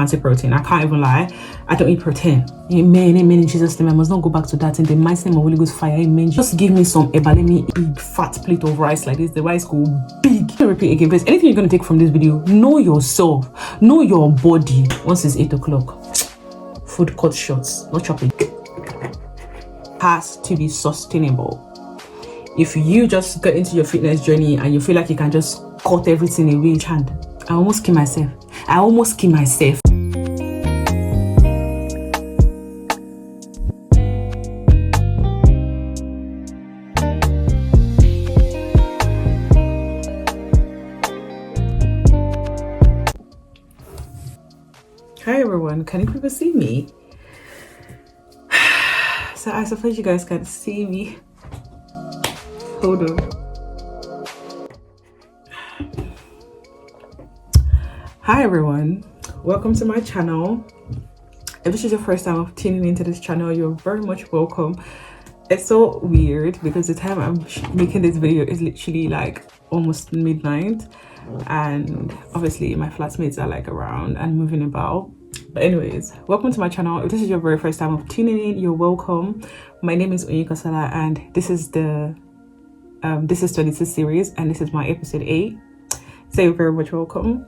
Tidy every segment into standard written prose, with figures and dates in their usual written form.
fancy protein. I can't even lie. I don't eat protein. Amen, amen in Jesus' name. I must not go back to that in the mighty name of Holy Ghost fire. Amen. Just give me some eba. Let me eat fat plate of rice like this. The rice go big. I'll repeat again. Please, anything you're gonna take from this video, know yourself, know your body. Once it's 8 o'clock, food cut shorts, not chopping. Has to be sustainable. If you just get into your fitness journey and you feel like you can just cut everything away, I almost kill myself. Hi everyone, can you people see me? So I suppose you guys can see me. Hold on. Hi everyone, welcome to my channel. If this is your first time of tuning into this channel, you're very much welcome. It's so weird because the time I'm making this video is literally like almost midnight, and obviously my flatmates are like around and moving about. But anyways, welcome to my channel. If this is your very first time of tuning in, you're welcome. My name is Oyinkansolaa, and this is the this is 22 series, and this is my episode 8. So you're very much welcome.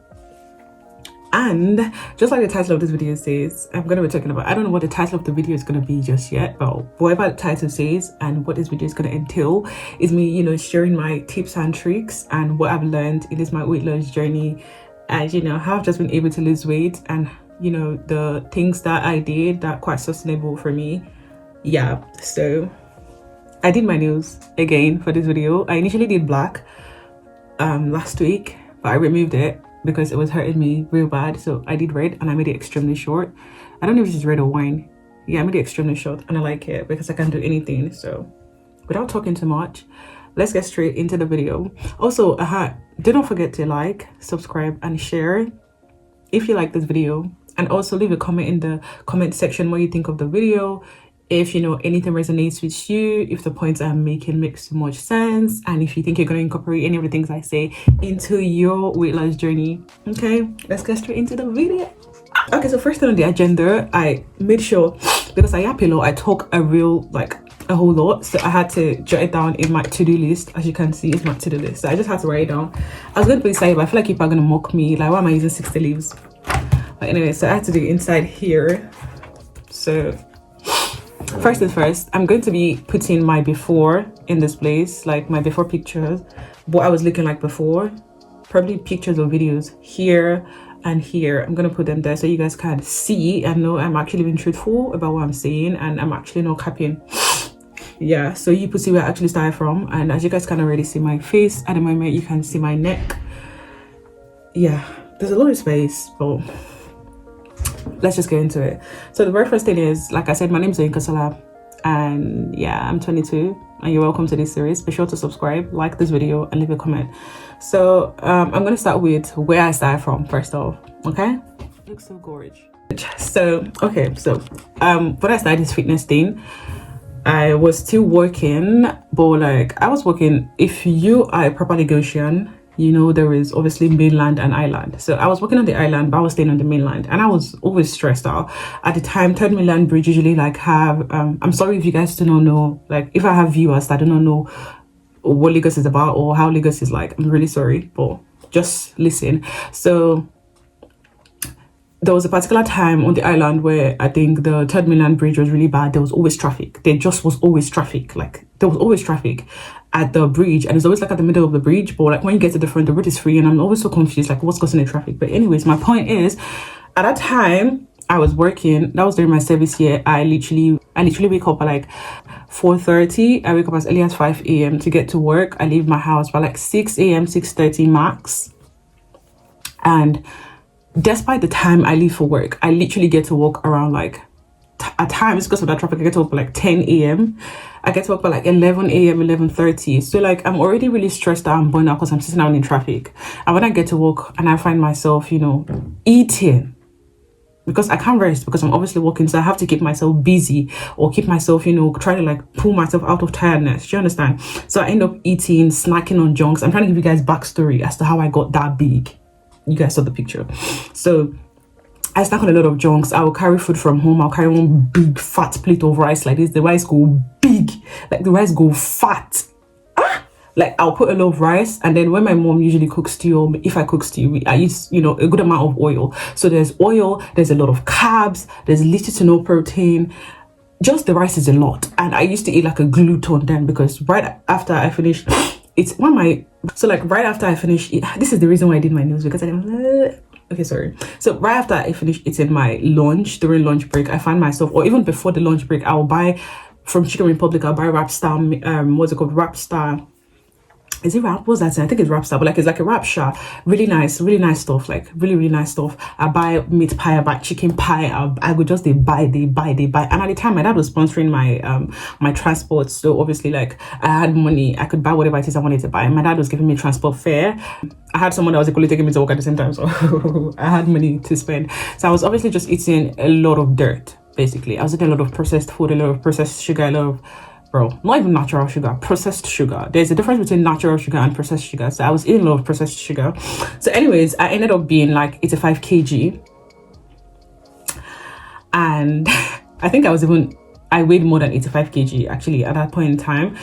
And just like the title of this video says, I'm going to be talking about, I don't know what the title of the video is going to be just yet, but whatever the title says and what this video is going to entail is me, you know, sharing my tips and tricks and what I've learned in this my weight loss journey, and you know how I've just been able to lose weight, and you know the things that I did that are quite sustainable for me. Yeah, so I did my nails again for this video. I initially did black last week, but I removed it because it was hurting me real bad. So I did red and I made it extremely short. I don't know if it's red or wine. Yeah, I made it extremely short and I like it because I can do anything. So without talking too much, let's get straight into the video. Also, do not forget to like, subscribe and share if you like this video, and also leave a comment in the comment section what you think of the video. If you know anything resonates with you, if the points I'm making makes too much sense, and if you think you're going to incorporate any of the things I say into your weight loss journey. Okay, let's get straight into the video. Okay, so first thing on the agenda, I made sure, because I yap a lot, I talk a whole lot, so I had to jot it down in my to-do list. As you can see, it's my to-do list, so I just had to write it down. I was going to put it aside, but I feel like people are going to mock me, like, why am I using 60 leaves? But anyway, so I had to do it inside here. So first things first, I'm going to be putting my before in this place, like my before pictures, what I was looking like before, probably pictures or videos here and here. I'm going to put them there so you guys can see and know I'm actually being truthful about what I'm saying, and I'm actually not capping. Yeah, so you can see where I actually started from, and as you guys can already see my face at the moment, you can see my neck. Yeah, there's a lot of space, but let's just get into it. So the very first thing is, like I said, my name is Oyinkansolaa, and yeah, I'm 22, and you're welcome to this series. Be sure to subscribe, like this video, and leave a comment. So I'm going to start with where I started from first off. Okay, looks so gorgeous. So okay, so when I started this fitness thing, I was still working, but like I was working, if you are a proper Lagosian, you know there is obviously mainland and island. So I was working on the island, but I was staying on the mainland, and I was always stressed out. At the time, third mainland bridge usually like have I'm sorry if you guys do not know, like if I have viewers that do not know what Lagos is about or how Lagos is like, I'm really sorry, but just listen. So there was a particular time on the island where I think the third mainland bridge was really bad. There was always traffic. There just was always traffic. Like there was always traffic at the bridge, and it's always like at the middle of the bridge, but like when you get to the front, the road is free, and I'm always so confused, like what's causing the traffic. But anyways, my point is, at that time I was working, that was during my service year. I literally wake up at like 4:30. I wake up as early as 5 a.m. to get to work. I leave my house by like 6 a.m, 6:30 max, and despite the time I leave for work, I literally get to work around like, at times because of that traffic, I get to work by like 10 a.m. I get to work by like 11 a.m, 11:30. So like I'm already really stressed out and burned out because I'm sitting down in traffic. And when I get to work and I find myself, you know, eating, because I can't rest because I'm obviously working, so I have to keep myself busy or keep myself, you know, try to like pull myself out of tiredness. Do you understand? So I end up eating, snacking on junks. I'm trying to give you guys backstory as to how I got that big. You guys saw the picture. So I snack on a lot of junks. I will carry food from home. I'll carry one big fat plate of rice like this. The rice go big, like the rice go fat. Like I'll put a lot of rice, and then when my mom usually cooks stew, or if I cook stew, I use, you know, a good amount of oil. So there's oil, there's a lot of carbs, there's little to no protein. Just the rice is a lot. And I used to eat like a glutton then, because right after I finished, it's one of my, so like right after I finished, this is the reason why I did my nails, because I didn't, okay, sorry. So right after I finished eating my lunch, during lunch break, I find myself, or even before the lunch break, I'll buy from Chicken Republic, I'll buy Wrap Star, what's it called, Wrap Star. Is it wrap? What's that? I think it's wrap star, but like it's like a wrap shot. Really nice stuff. Like really nice stuff. I buy meat pie, I buy chicken pie. I would just they buy. And at the time, my dad was sponsoring my my transport, so obviously like I had money. I could buy whatever it is I wanted to buy. My dad was giving me transport fare. I had someone that was equally taking me to work at the same time, so I had money to spend. So I was obviously just eating a lot of dirt. Basically, I was eating a lot of processed food, a lot of processed sugar, a lot of, bro, not even natural sugar, processed sugar. There's a difference between natural sugar and processed sugar. So I was eating a lot of processed sugar. So anyways, I ended up being like 85 kg. And I think I weighed more than 85 kg actually at that point in time.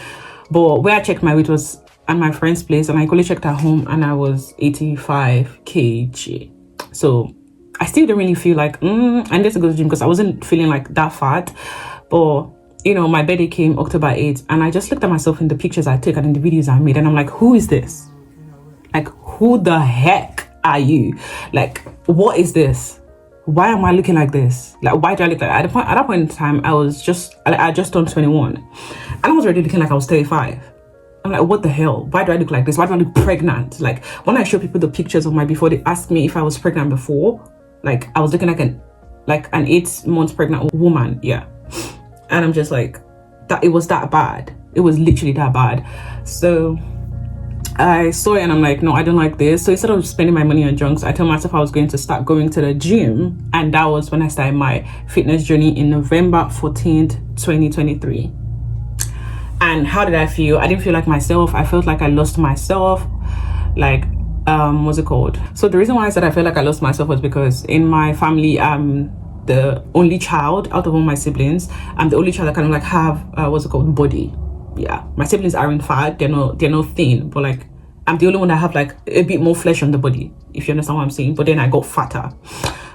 But where I checked my weight was at my friend's place, and I equally checked at home, and I was 85 kg. So I still didn't really feel like, I need to go to the gym, because I wasn't feeling like that fat. But you know, my birthday came October 8th, and I just looked at myself in the pictures I took and in the videos I made, and I'm like, who is this? Like, who the heck are you? Like, what is this? Why am I looking like this? Like, why do I look like that? At that point in time, I just turned 21, and I was already looking like I was 35. I'm like, what the hell? Why do I look like this? Why do I look pregnant? Like, when I show people the pictures of my before, they ask me if I was pregnant before. Like, I was looking like an 8 months pregnant woman. Yeah. And I'm just like, that it was that bad. It was literally that bad. So I saw it and I'm like, no, I don't like this. So instead of spending my money on junks, I told myself I was going to start going to the gym. And that was when I started my fitness journey in November 14th, 2023. And how did I feel? I didn't feel like myself. I felt like I lost myself. Like, what's it called? So the reason why I said I felt like I lost myself was because in my family, the only child out of all my siblings. I'm the only child that kind of like have body. Yeah, my siblings aren't fat, they're not thin, but like I'm the only one that have like a bit more flesh on the body, if you understand what I'm saying. But then I got fatter,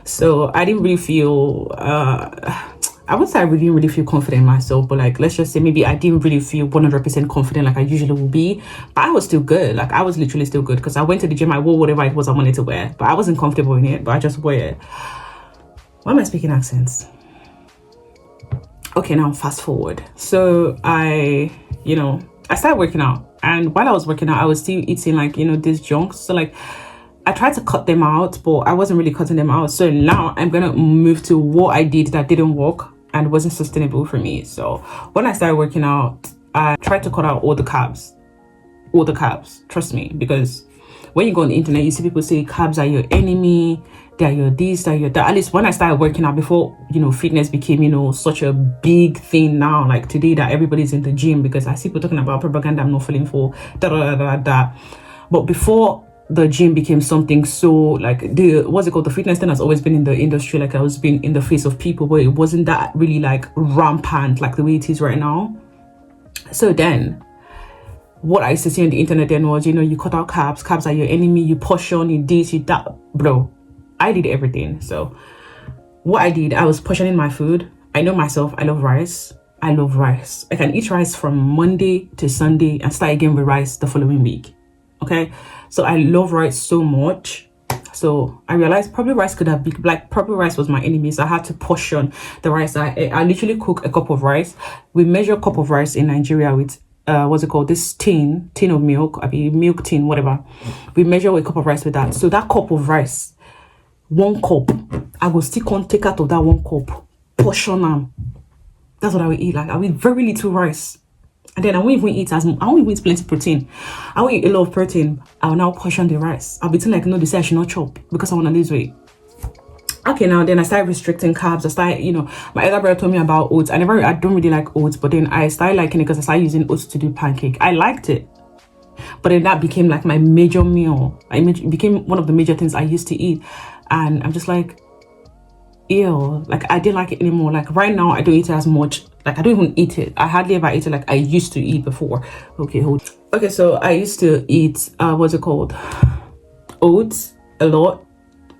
so I didn't really feel I would say I didn't really feel confident in myself, but like let's just say maybe I didn't really feel 100% confident like I usually will be. But I was still good. Like I was literally still good, because I went to the gym, I wore whatever it was I wanted to wear, but I wasn't comfortable in it, but I just wear it. Why am I speaking accents? Okay, now fast forward. So I started working out, and while I was working out, I was still eating like, these junks. So like I tried to cut them out, but I wasn't really cutting them out. So now I'm gonna move to what I did that didn't work and wasn't sustainable for me. So when I started working out, I tried to cut out all the carbs. Trust me, because when you go on the internet, you see people say carbs are your enemy, they're your this, they're your that. At least when I started working out, before fitness became such a big thing now, like today that everybody's in the gym, because I see people talking about propaganda I'm not falling for, da. But before the gym became something so like the fitness thing has always been in the industry, like I was being in the face of people, but it wasn't that really like rampant like the way it is right now. So then what I used to see on the internet then was, you cut out carbs are your enemy, you portion, you this, you that. Bro, I did everything. So what I did, I was portioning my food. I know myself, I love rice. I can eat rice from Monday to Sunday and start again with rice the following week. Okay, so I love rice so much. So I realized probably rice was my enemy. So I had to portion the rice. I literally cook a cup of rice. We measure a cup of rice in Nigeria with this tin of milk, milk tin, whatever. We measure a cup of rice with that. So that cup of rice, 1 cup, I will still can't take out of that 1 cup, portion them. That's what I will eat. Like I will eat very little rice, and then I won't even eat plenty protein. I won't eat a lot of protein. I will now portion the rice. I'll be telling like, no, they say I should not chop because I want to lose weight. Okay, now then I started restricting carbs. I started, my elder brother told me about oats. I don't really like oats, but then I started liking it because I started using oats to do pancake. I liked it, but then that became like my major meal. It became one of the major things I used to eat, and I'm just like, ew, like I didn't like it anymore. Like right now I don't eat it as much. Like I don't even eat it. I hardly ever eat it like I used to eat before. Okay, hold. Okay, so I used to eat what's it called, oats, a lot,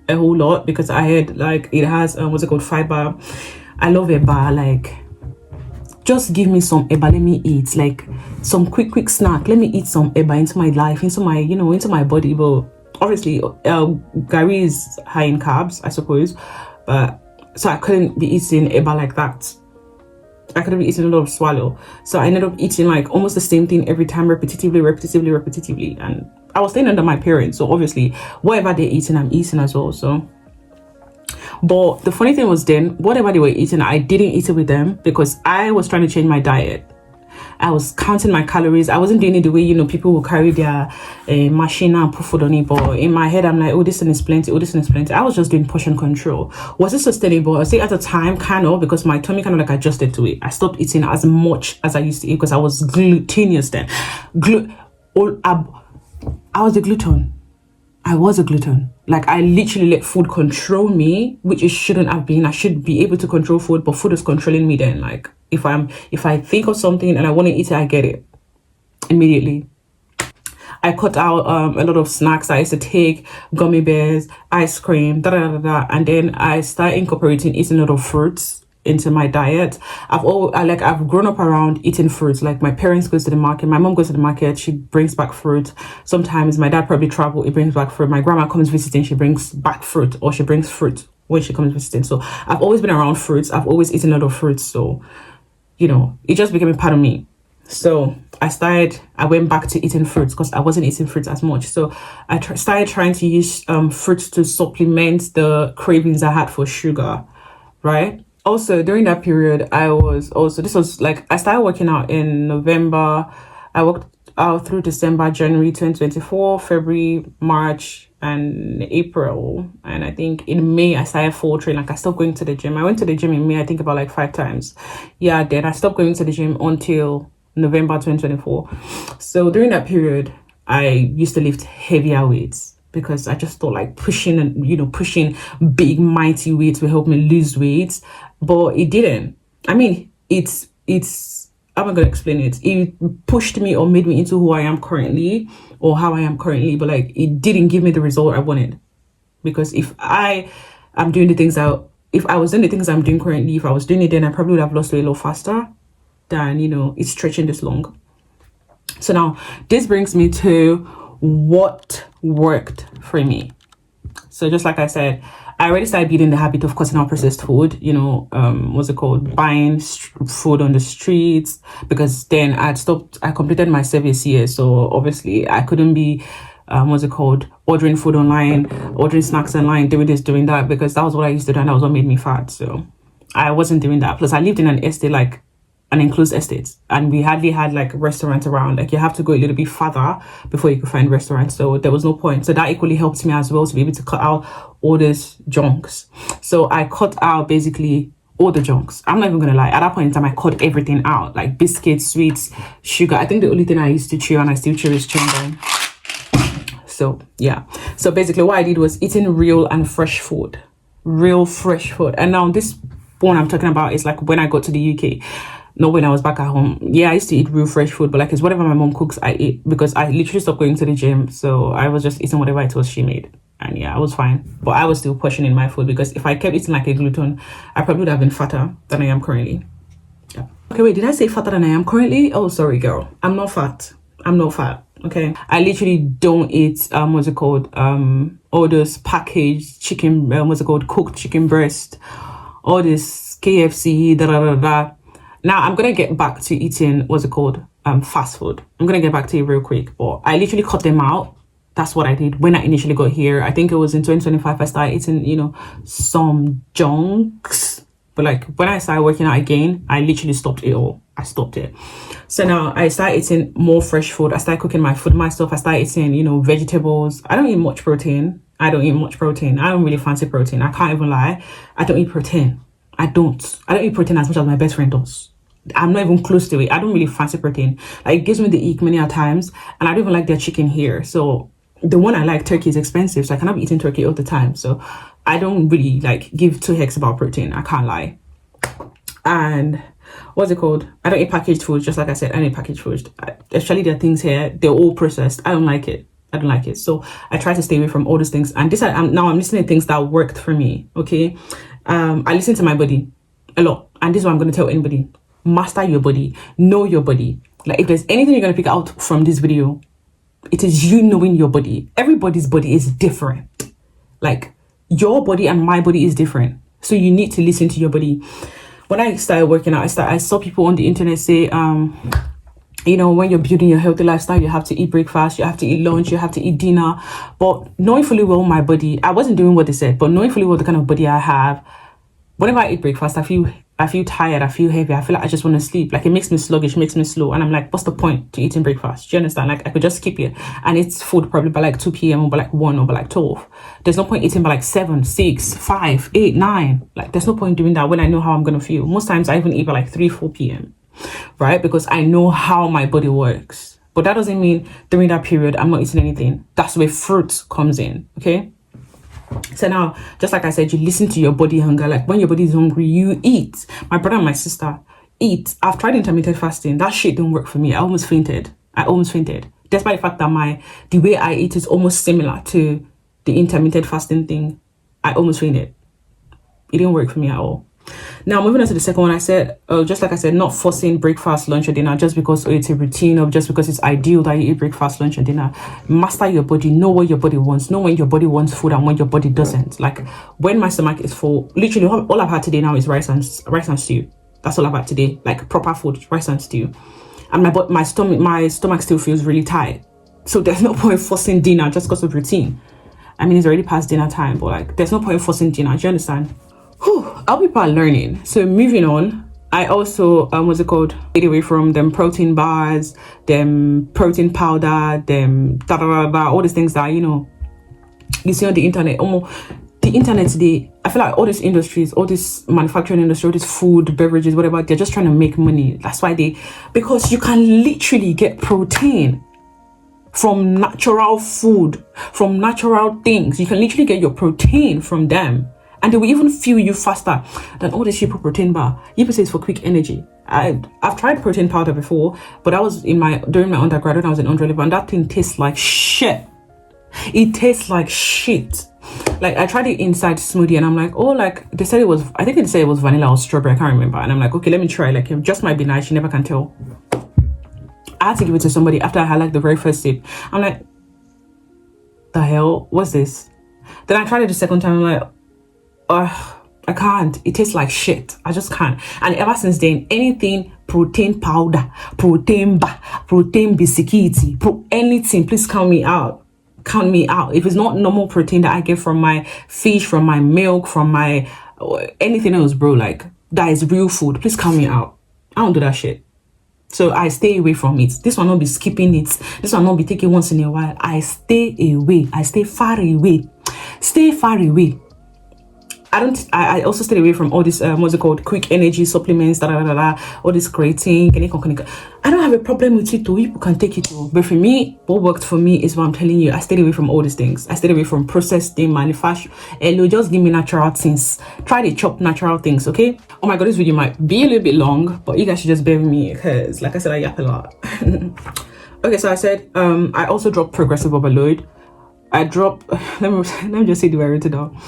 a whole lot, because I had like it has what's it called, fiber. I love eba. Like just give me some eba, let me eat like some quick snack. Let me eat some eba into my life, into my, you know, into my body. But obviously gari is high in carbs, I suppose, but so I couldn't be eating eba like that. I couldn't be eating a lot of swallow, so I ended up eating like almost the same thing every time, repetitively, and I was staying under my parents, so obviously whatever they're eating I'm eating as well. So but the funny thing was, then whatever they were eating, I didn't eat it with them because I was trying to change my diet. I was counting my calories. I wasn't doing it the way, you know, people will carry their machine and put food on it. But in my head, I'm like, oh, this one is plenty. Oh, this one is plenty. I was just doing portion control. Was it sustainable? I say at the time, kind of, because my tummy kind of like adjusted to it. I stopped eating as much as I used to eat because I was glutinous then. I was a gluten. I was a gluten. Like I literally let food control me, which it shouldn't have been. I should be able to control food, but food is controlling me then. Like if I think of something and I want to eat it, I get it immediately. I cut out a lot of snacks I used to take, gummy bears, ice cream, and then I started incorporating eating a lot of fruits into my diet. I've grown up around eating fruits. Like my parents goes to the market, my mom goes to the market, she brings back fruit. Sometimes my dad probably travel, he brings back fruit. My grandma comes visiting, she brings back fruit, or she brings fruit when she comes visiting. So I've always been around fruits. I've always eaten a lot of fruits. So, you know, it just became a part of me. So I went back to eating fruits because I wasn't eating fruits as much. So I started trying to use fruits to supplement the cravings I had for sugar, right? Also, during that period, this was like, I started working out in November. I worked out through December, January 2024, February, March, and April. And I think in May, I started faltering. Like I stopped going to the gym. I went to the gym in May, I think about like 5 times. Yeah, then I stopped going to the gym until November 2024. So during that period, I used to lift heavier weights because I just thought like pushing big mighty weights will help me lose weight, but it didn't. I mean, it's how am I gonna explain it? It pushed me or made me into who I am currently, or how I am currently, but like it didn't give me the result I wanted. Because if I was doing the things I'm doing currently, if I was doing it then, I probably would have lost weight a lot faster than, you know, it's stretching this long. So now this brings me to what worked for me. So just like I said, I already started building the habit of cutting out processed food, you know, what's it called, buying food on the streets, because then I completed my service year, so obviously I couldn't be ordering food online, ordering snacks online, doing this, doing that, because that was what I used to do and that was what made me fat. So I wasn't doing that. Plus I lived in an estate, like an enclosed estate, and we hardly had like restaurants around. Like you have to go a little bit further before you could find restaurants, so there was no point. So that equally helped me as well to be able to cut out all this junks. So I cut out basically all the junks. I'm not even gonna lie, at that point in time I cut everything out, like biscuits, sweets, sugar. I think the only thing I used to chew, and I still chew, is chewing gum. So yeah, so basically what I did was eating real and fresh food, real fresh food. And now this one I'm talking about is like when I got to the UK, not when I was back at home. Yeah, I used to eat real fresh food, but like it's whatever my mom cooks, I eat, because I literally stopped going to the gym. So I was just eating whatever it was she made. And yeah, I was fine. But I was still portioning my food, because if I kept eating like a gluten, I probably would have been fatter than I am currently. Yeah. Okay, wait, did I say fatter than I am currently? Oh, sorry, girl. I'm not fat. Okay. I literally don't eat all those packaged chicken, cooked chicken breast, all this KFC, Now I'm gonna get back to eating fast food. I'm gonna get back to it real quick, but I literally cut them out. That's what I did when I initially got here. I think it was in 2025 I started eating, you know, some junks. But like when I started working out again, I literally stopped it all. I stopped it. So now I started eating more fresh food. I started cooking my food myself. I started eating, you know, vegetables. I don't eat much protein. I don't really fancy protein. I can't even lie. I don't eat protein. I don't eat protein as much as my best friend does. I'm not even close to it. I don't really fancy protein. Like, it gives me the ick many a times, and I don't even like their chicken here. So the one I like, turkey, is expensive, so I cannot be eating turkey all the time. So I don't really like give two hecks about protein. I can't lie. And what's it called? I don't eat packaged food. Just like I said, I don't eat packaged food. Actually, there are things here, they're all processed. I don't like it. I don't like it. So I try to stay away from all those things. And I'm listening to things that worked for me. Okay. I listen to my body a lot. And this is what I'm going to tell anybody. Master your body. Know your body. Like, if there's anything you're going to pick out from this video, it is you knowing your body. Everybody's body is different. Like, your body and my body is different. So you need to listen to your body. When I started working out, I saw people on the internet say, you know, when you're building your healthy lifestyle, you have to eat breakfast, you have to eat lunch, you have to eat dinner. But knowing fully well my body, I wasn't doing what they said, but knowing fully well the kind of body I have, whenever I eat breakfast, I feel tired, I feel heavy, I feel like I just want to sleep. Like, it makes me sluggish, makes me slow. And I'm like, what's the point to eating breakfast? Do you understand? Like, I could just skip it and it's food probably by like 2 p.m. or by like 1 or by like 12. There's no point eating by like 7, 6, 5, 8, 9. Like, there's no point doing that when I know how I'm going to feel. Most times I even eat by like 3, 4 p.m. Right? Because I know how my body works. But that doesn't mean during that period I'm not eating anything. That's where fruit comes in. Okay? So now, just like I said, you listen to your body hunger. Like, when your body is hungry, you eat. My brother and my sister eat. I've tried intermittent fasting. That shit didn't work for me. I almost fainted. Despite the fact that the way I eat is almost similar to the intermittent fasting thing. I almost fainted. It didn't work for me at all. Now, moving on to the second one, I said, just like I said, not forcing breakfast, lunch, or dinner just because it's a routine or just because it's ideal that you eat breakfast, lunch, and dinner. Master your body. Know what your body wants. Know when your body wants food and when your body doesn't. Like, when my stomach is full, literally all I've had today now is rice and stew. That's all I've had today. Like, proper food, rice and stew. And my stomach still feels really tight. So there's no point forcing dinner just because of routine. I mean, it's already past dinner time, but like, there's no point forcing dinner. Do you understand? Our people are learning. So moving on, I also stayed away from them protein bars, them protein powder, them all these things that, you know, you see on the internet. The internet today, I feel like all these industries, all this manufacturing industry, all this food, beverages, whatever, they're just trying to make money. That's why because you can literally get protein from natural food, from natural things. You can literally get your protein from them. And they will even fuel you faster than all this cheaper protein bar. You say it's for quick energy. I've tried protein powder before, but that was during my undergrad when I was in unrealistic, and that thing tastes like shit. It tastes like shit. Like, I tried it inside smoothie and I'm like, they said it was, I think they said it was vanilla or strawberry, I can't remember. And I'm like, okay, let me try. Like, it just might be nice, you never can tell. I had to give it to somebody after I had like the very first sip. I'm like, the hell, what's this? Then I tried it the second time, I'm like, I can't. It tastes like shit. I just can't. And ever since then, anything protein powder, protein bar, protein biscuit, anything, please count me out. Count me out. If it's not normal protein that I get from my fish, from my milk, from my anything else, bro, like, that is real food, please count me out. I don't do that shit. So I stay away from it. This will not be skipping it. This will not be taking once in a while. I stay away. I stay far away. Stay far away. I also stay away from all this quick energy supplements, all this creatine. I don't have a problem with it too. People can take it too. But for me, what worked for me is what I'm telling you. I stayed away from all these things. I stayed away from processed things, manufacture. And just give me natural things. Try to chop natural things, okay? Oh my god, this video might be a little bit long, but you guys should just bear with me because, like I said, I yap a lot. Okay, so I said I also dropped progressive overload. Let me just say the way I wrote it down.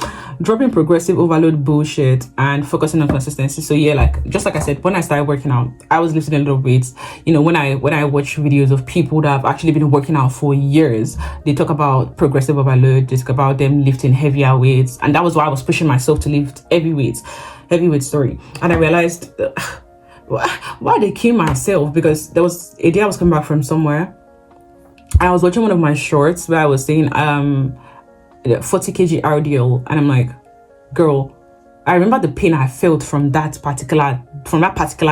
Dropping progressive overload bullshit and focusing on consistency. So yeah, like, just like I said, when I started working out, I was lifting a lot of weights. You know, when I watch videos of people that have actually been working out for years, they talk about progressive overload, they talk about them lifting heavier weights. And that was why I was pushing myself to lift heavy weights, and I realized why they kill myself, because there was a day I was coming back from somewhere. I was watching one of my shorts where I was saying 40 kg RDL, and I'm like, girl, I remember the pain I felt from that particular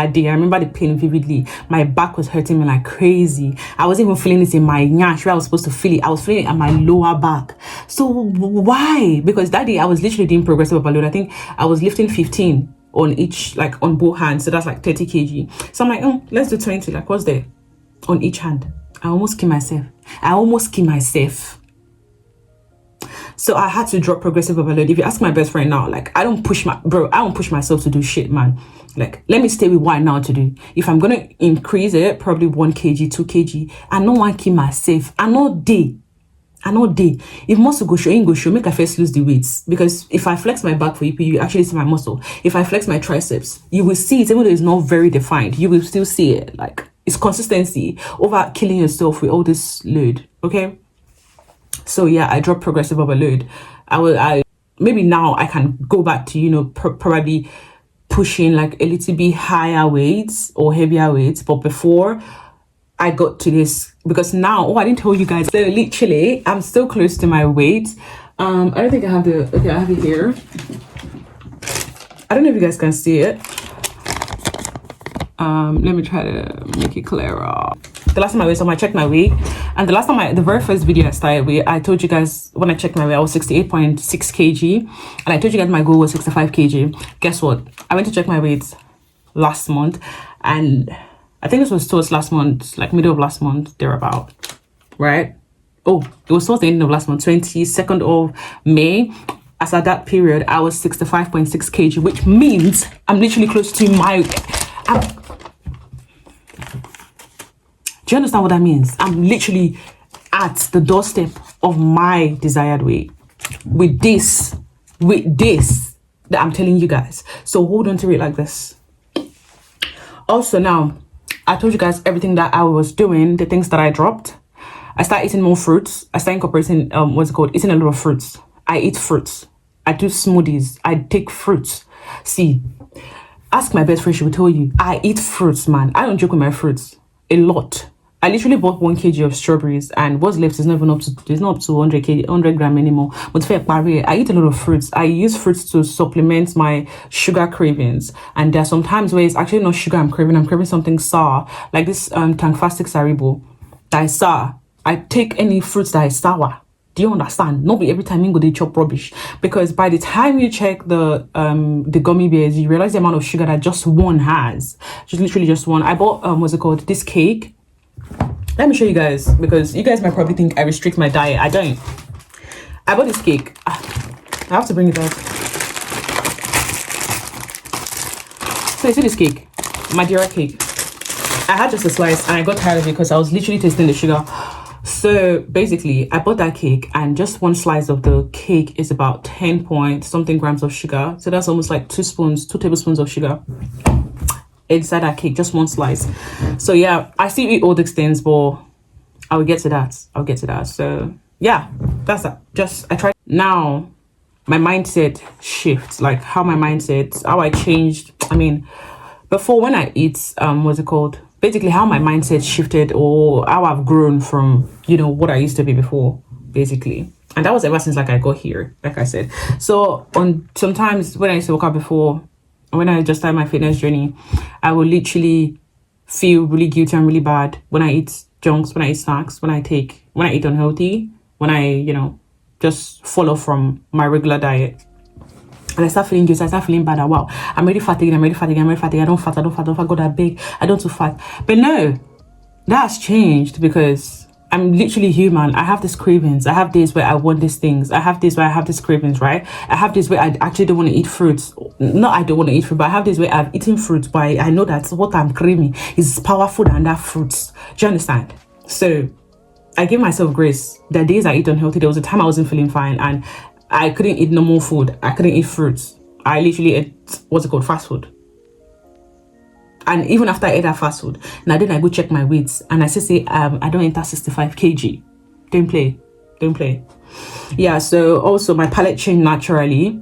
day. I remember the pain vividly. My back was hurting me like crazy. I wasn't even feeling it in my nyash where I was supposed to feel it. I was feeling it at my lower back. So why? Because that day I was literally doing progressive overload. I think I was lifting 15 on each, like on both hands. So that's like 30 kg. So I'm like, let's do 20. Like, what's there on each hand? I almost kill myself. So I had to drop progressive overload. If you ask my best friend now, like, I don't push myself to do shit, man. Like, let me stay with what I know how to do. If I'm gonna increase it, probably 1 kg, 2 kg, I know one keep myself. I know day. If muscle go show, make I first lose the weights. Because if I flex my back for you actually see my muscle. If I flex my triceps, you will see it, even though it's not very defined, you will still see it. Like, it's consistency over killing yourself with all this load. Okay. So yeah, I dropped progressive overload. Maybe now I can go back to, probably pushing like a little bit higher weights or heavier weights. But before I got to this, because now, I didn't tell you guys. So literally, I'm still close to my weight. I don't think I have I have it here. I don't know if you guys can see it. Let me try to make it clearer. The last time I weighed, so I checked my weight, and the very first video I started with, I told you guys when I checked my weight, I was 68.6 kg, and I told you guys my goal was 65 kg. Guess what? I went to check my weight last month, and I think this was towards last month, like middle of last month, thereabout, right? Oh, it was towards the end of last month, 22nd of May. As at that period, I was 65.6 kg, which means I'm literally close to do you understand what that means? I'm literally at the doorstep of my desired weight with this that I'm telling you guys. So hold on to it like this. Also, now, I told you guys everything that I was doing, the things that I dropped. I started eating more fruits. I started incorporating, eating a lot of fruits. I eat fruits. I do smoothies. I take fruits. See, ask my best friend, she will tell you, I eat fruits, man. I don't joke with my fruits. A lot. I literally bought 1 kg of strawberries, and what's left is not even up to 100 gram anymore. But I eat a lot of fruits. I use fruits to supplement my sugar cravings. And there are some times where it's actually not sugar I'm craving something sour, like this Tangfastic Saribo that is sour. I take any fruits that is sour. Do you understand? Not be every time you go they chop rubbish, because by the time you check the gummy bears, you realize the amount of sugar that just one has. Just literally just one. I bought this cake. Let me show you guys, because you guys might probably think I restrict my diet. I don't. I bought this cake. I have to bring it out. So you see this cake, Madeira cake. I had just a slice and I got tired of it because I was literally tasting the sugar. So basically, I bought that cake, and just one slice of the cake is about 10 point something grams of sugar. So that's almost like 2 tablespoons of sugar inside that cake, just one slice. So yeah, I still eat all these things, but I will get to that. So yeah, that's that. I tried. Now my mindset shifts, like how I changed. I mean, before, when I eat, basically how my mindset shifted, or how I've grown from, what I used to be before, basically. And that was ever since, like, I got here, like I said. So sometimes when I used to wake up before, when I just started my fitness journey, I would literally feel really guilty and really bad when I eat junks, when I eat snacks, when I eat unhealthy, when I, just follow from my regular diet. And I start feeling guilty, I start feeling bad. Wow, I'm really fatigued. I don't fat, God, I beg, I don't too fat. But no, that's changed, because I'm literally human. I have these cravings. I have days where I want these things. I have days where I have these cravings, right? I have days where I actually don't want to eat fruits. Not I don't want to eat fruit, but I have days where I've eaten fruits, but I know that what I'm craving is powerful than that fruits. Do you understand? So I give myself grace. The days I eat unhealthy, there was a time I wasn't feeling fine, and I couldn't eat normal food. I couldn't eat fruits. I literally ate fast food. And even after I ate that fast food, now then I go check my weights, and I say I don't enter 65 kg. Don't play. Yeah, so also my palate changed naturally.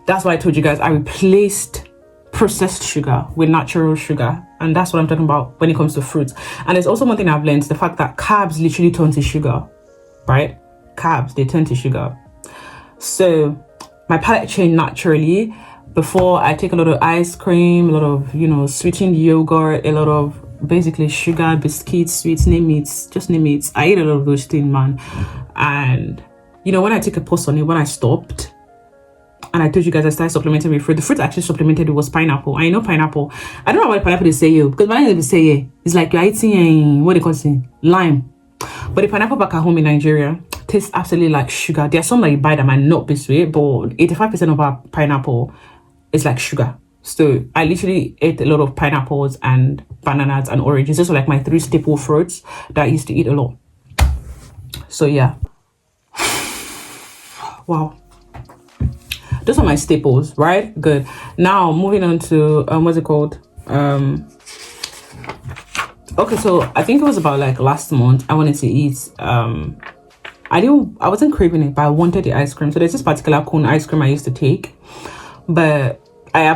That's why I told you guys I replaced processed sugar with natural sugar. And that's what I'm talking about when it comes to fruits. And there's also one thing I've learned, the fact that carbs literally turn to sugar, right? Carbs, they turn to sugar. So my palate changed naturally. Before, I take a lot of ice cream, a lot of, sweetened yogurt, a lot of basically sugar, biscuits, sweets, name it. I eat a lot of those things, man. And, when I take a pause on it, when I stopped, and I told you guys I started supplementing with fruit. The fruit I actually supplemented was pineapple. I know pineapple. I don't know why pineapple they say you, because when they say it's like you're eating, what they call it, lime. But the pineapple back at home in Nigeria tastes absolutely like sugar. There are some that you buy that might not be sweet, but 85% of our pineapple is like sugar. So I literally ate a lot of pineapples and bananas and oranges. Those are like my 3 staple fruits that I used to eat a lot. So yeah. Wow. Those are my staples, right? Good. Now moving on to what's it called? Okay, so I think it was about like last month I wanted to eat I wasn't craving it, but I wanted the ice cream. So there's this particular cone ice cream I used to take, but I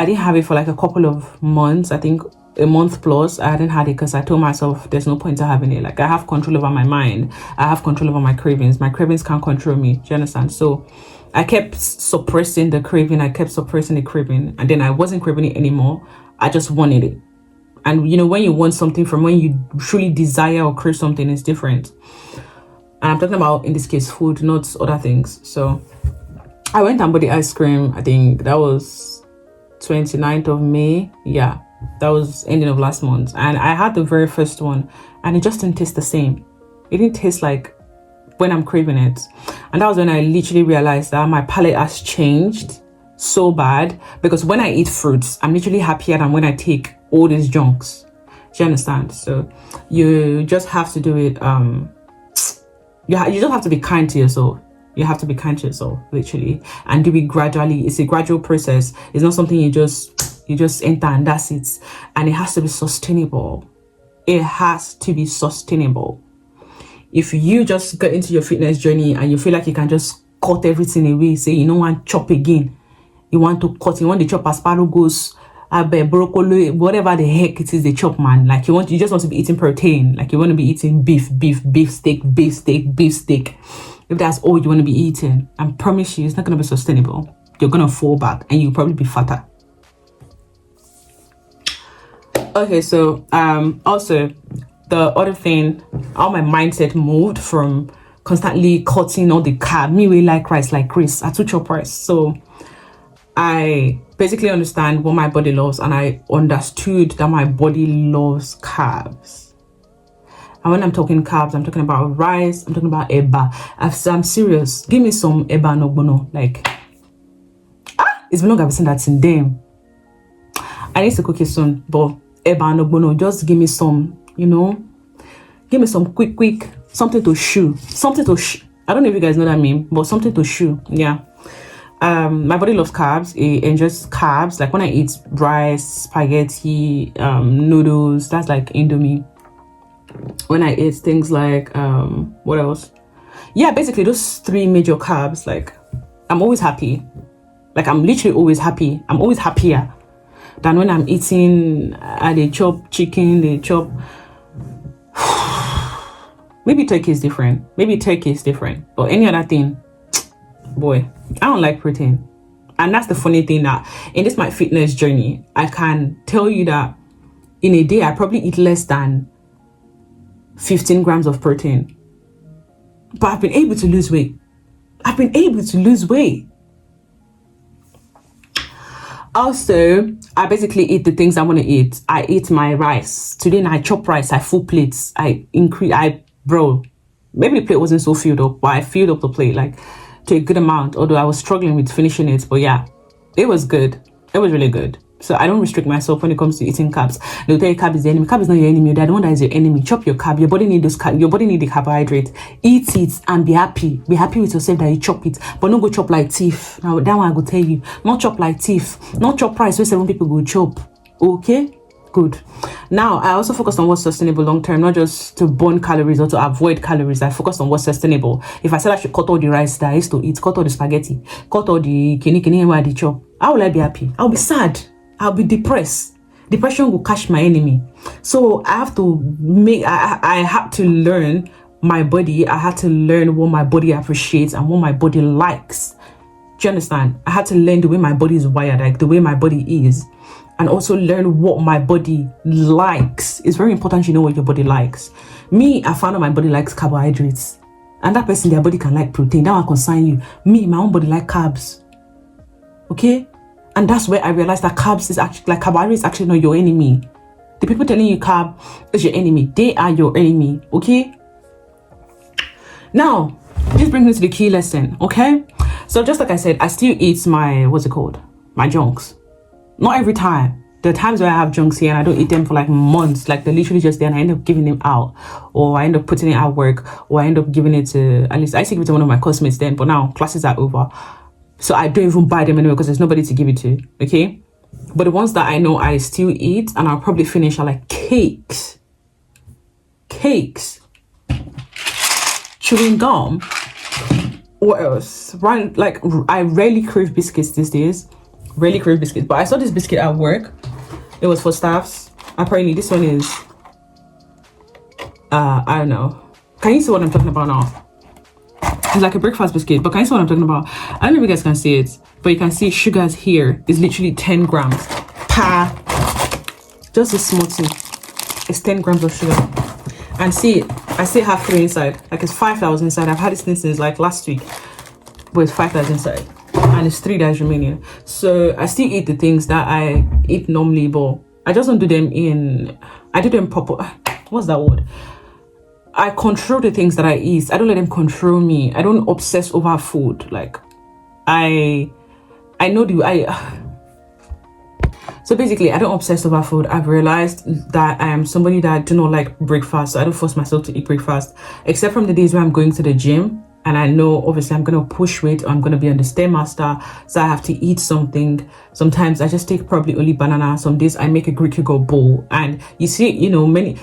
didn't have it for like a couple of months. I think a month plus. I hadn't had it because I told myself there's no point to having it. Like, I have control over my mind, I have control over my cravings. My cravings can't control me. Do you understand? So I kept suppressing the craving, and then I wasn't craving it anymore. I just wanted it. And you know, when you want something from when you truly desire or crave something, it's different. And I'm talking about, in this case, food, not other things. So I went and bought the ice cream. I think that was 29th of May. Yeah, that was ending of last month. And I had the very first one, and it just didn't taste the same. It didn't taste like when I'm craving it. And that was when I literally realized that my palate has changed so bad. Because when I eat fruits, I'm literally happier than when I take all these junks. Do you understand? So you just have to do it. You just have to be kind to yourself. You have to be kind to yourself, literally, and do it gradually. It's a gradual process. It's not something you just enter and that's it. And it has to be sustainable. It has to be sustainable. If you just get into your fitness journey and you feel like you can just cut everything away, say you don't want chop again, you want to chop asparagus, broccoli, whatever the heck it is they chop, man. Like you just want to be eating protein. Like you want to be eating beef steak. If that's all you want to be eating, I promise you, it's not going to be sustainable. You're going to fall back and you'll probably be fatter. Okay, so also the other thing, how my mindset moved from constantly cutting all the carb. Me, we like rice like Chris. I took chop rice. So I basically understand what my body loves, and I understood that my body loves carbs. And when I'm talking carbs, I'm talking about rice, I'm talking about eba. I'm serious. Give me some eba no bono. Like, it's been long I've seen that in them. I need to cook it soon, but eba no bono, just give me some, give me some quick, something to chew. I don't know if you guys know what I mean, but something to chew. Yeah. My body loves carbs. It enjoys carbs. Like when I eat rice, spaghetti, noodles, that's like Indomie. When I eat things like what else? Yeah, basically those 3 major carbs. Like I'm always happy. Like I'm literally always happy. I'm always happier than when I'm eating. They chop chicken. They chop. Maybe turkey is different. But any other thing, boy, I don't like protein. And that's the funny thing, that in this my fitness journey, I can tell you that in a day I probably eat less than 15 grams of protein, but I've been able to lose weight. Also, I basically eat the things I want to eat. I eat my rice. Today I chop rice. I full plates. Bro, maybe the plate wasn't so filled up, but I filled up the plate like to a good amount, although I was struggling with finishing it. But yeah, it was good. It was really good. So I don't restrict myself when it comes to eating carbs. They'll tell you carb is the enemy. Carb is not your enemy. They're the one that is your enemy. Chop your carb. Your body needs those carb. Your body needs the carbohydrate. Eat it and be happy. Be happy with yourself that you chop it. But don't go chop like thief. Now that one I go tell you. Not chop like thief. Not chop price where 7 people go chop. Okay? Good. Now, I also focus on what's sustainable long term, not just to burn calories or to avoid calories. I focus on what's sustainable. If I said I should cut all the rice that I used to eat, cut all the spaghetti, cut all the kini where I chop, how will I be happy? I'll be sad. I'll be depressed. Depression will catch my enemy. So I have to I had to learn my body. I had to learn what my body appreciates and what my body likes. Do you understand? I had to learn the way my body is wired, like the way my body is. And also learn what my body likes. It's very important you know what your body likes. Me, I found out my body likes carbohydrates. And that person, their body can like protein. That one concern you. Me, my own body like carbs. Okay? And that's where I realized that carbs is actually, like carbohydrates is actually not your enemy. The people telling you carb is your enemy, they are your enemy. Okay? Now, this brings me to the key lesson, okay? So just like I said, I still eat my, my junks. Not every time. There are times where I have junks here and I don't eat them for like months. Like they're literally just there and I end up giving them out. Or I end up putting it at work. Or I end up giving it to, at least I used to give it to one of my classmates then. But now classes are over. So I don't even buy them anymore because there's nobody to give it to, okay? But the ones that I know I still eat and I'll probably finish are like cakes. Chewing gum. What else? Right, like I rarely crave biscuits these days. Rarely crave biscuits. But I saw this biscuit at work. It was for staffs. Apparently this one is I don't know. Can you see what I'm talking about now? It's like a breakfast biscuit, but can you see what I'm talking about? I don't know if you guys can see it, but you can see sugars here is literally 10 grams per, just a small thing. It's 10 grams of sugar. And see, I still have 3 inside. Like it's 5 that was inside. I've had this thing since like last week, but it's 5 that's inside. And it's 3 that's remaining. So I still eat the things that I eat normally, but I just don't do them in, I do them proper, what's that word? I control the things that I eat. I don't let them control me. I don't obsess over food. Like I know so basically I don't obsess over food. I've realized that I am somebody that do not like breakfast. So I don't force myself to eat breakfast, except from the days where I'm going to the gym and I know obviously I'm gonna push weight or I'm gonna be on the stairmaster, so I have to eat something. Sometimes I just take probably only banana. Some days I make a Greek yogurt bowl. And you see, you know,